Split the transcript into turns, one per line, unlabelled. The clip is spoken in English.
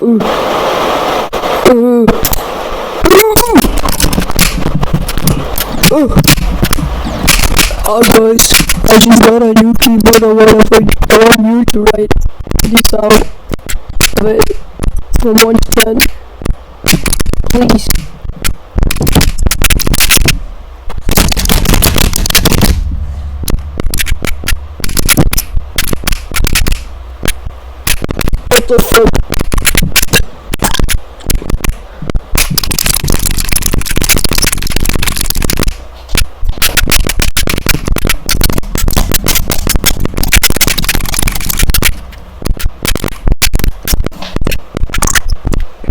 Guys, I just got a new keyboard or whatever. I want you to write this out of it from 1 to 10. Please. What the fuck?